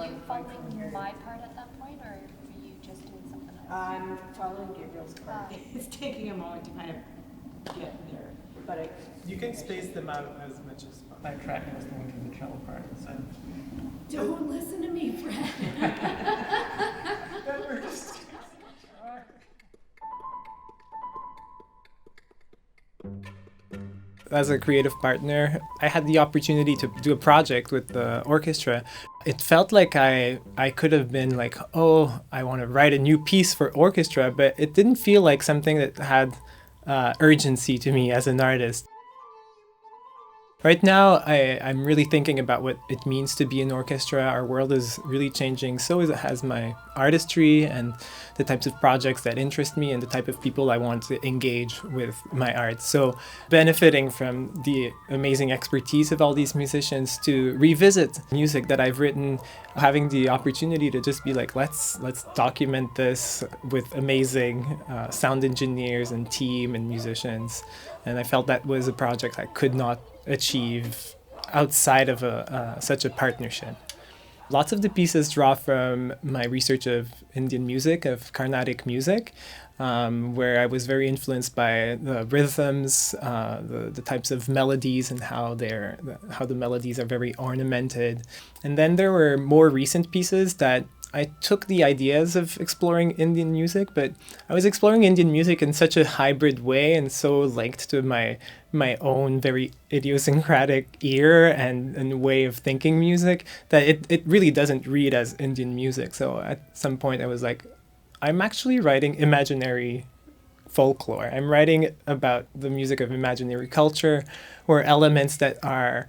you following my part at that point, or were you just doing something else? I'm following Gabriel's part. It's taking a moment to kind of get there, but You can space them out as much as possible. My track, I was thinking the cello part. So. don't listen to me, Fred. That works. As a creative partner, I had the opportunity to do a project with the orchestra. It felt like I could have been like, oh, I want to write a new piece for orchestra, but it didn't feel like something that had urgency to me as an artist. Right now, I'm really thinking about what it means to be an orchestra. Our world is really changing, so has my artistry and the types of projects that interest me and the type of people I want to engage with my art. So benefiting from the amazing expertise of all these musicians to revisit music that I've written, having the opportunity to just be like, let's document this with amazing sound engineers and team and musicians. And I felt that was a project I could not achieve outside of such a partnership. Lots of the pieces draw from my research of Indian music, of Carnatic music, where I was very influenced by the rhythms, the types of melodies and how the melodies are very ornamented. And then there were more recent pieces that I took the ideas of exploring Indian music, but I was exploring Indian music in such a hybrid way and so linked to my own very idiosyncratic ear and way of thinking music that it really doesn't read as Indian music. So at some point I was like, I'm actually writing imaginary folklore. I'm writing about the music of imaginary culture, or elements that are,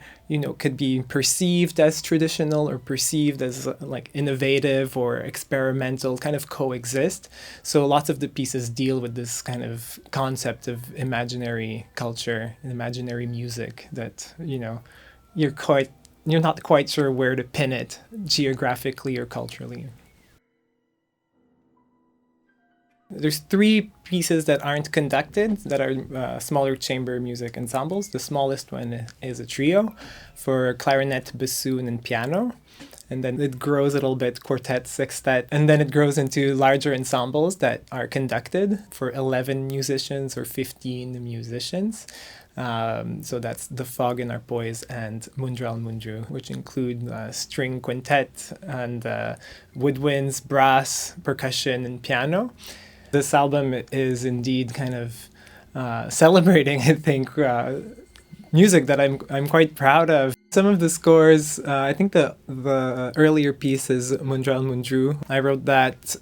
could be perceived as traditional or perceived as like innovative or experimental, kind of coexist. So lots of the pieces deal with this kind of concept of imaginary culture and imaginary music that, you're not quite sure where to pin it geographically or culturally. There's 3 pieces that aren't conducted that are smaller chamber music ensembles. The smallest one is a trio for clarinet, bassoon, and piano. And then it grows a little bit, quartet, sextet, and then it grows into larger ensembles that are conducted for 11 musicians or 15 musicians. So that's the Fog in Arpois and Mundral Mundru, which include string quintet and woodwinds, brass, percussion, and piano. This album is indeed kind of celebrating, I think, music that I'm quite proud of. Some of the scores, I think the earlier piece is Mundral Mundru. I wrote that,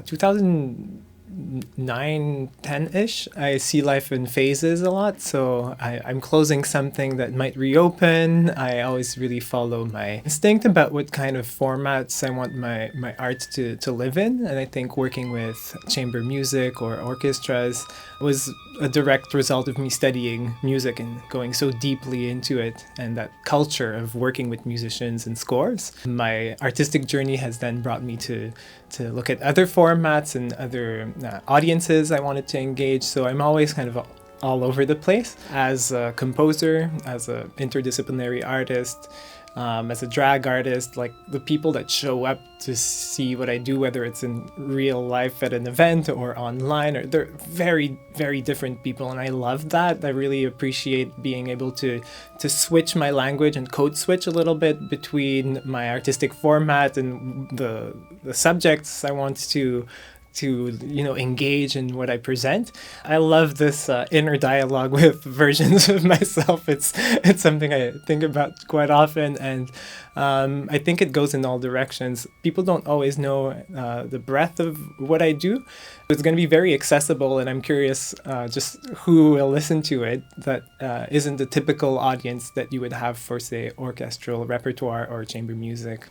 2009, 10-ish. I see life in phases a lot, so I'm closing something that might reopen. I always really follow my instinct about what kind of formats I want my art to live in, and I think working with chamber music or orchestras was a direct result of me studying music and going so deeply into it and that culture of working with musicians and scores. My artistic journey has then brought me to look at other formats and other audiences I wanted to engage. So I'm always kind of all over the place as a composer, as an interdisciplinary artist, as a drag artist. Like the people that show up to see what I do, whether it's in real life at an event or online, or they're very, very different people, and I love that. I really appreciate being able to switch my language and code switch a little bit between my artistic format and the subjects I want to engage in what I present. I love this inner dialogue with versions of myself. It's something I think about quite often, and I think it goes in all directions. People don't always know the breadth of what I do. It's going to be very accessible, and I'm curious just who will listen to it that isn't the typical audience that you would have for, say, orchestral repertoire or chamber music.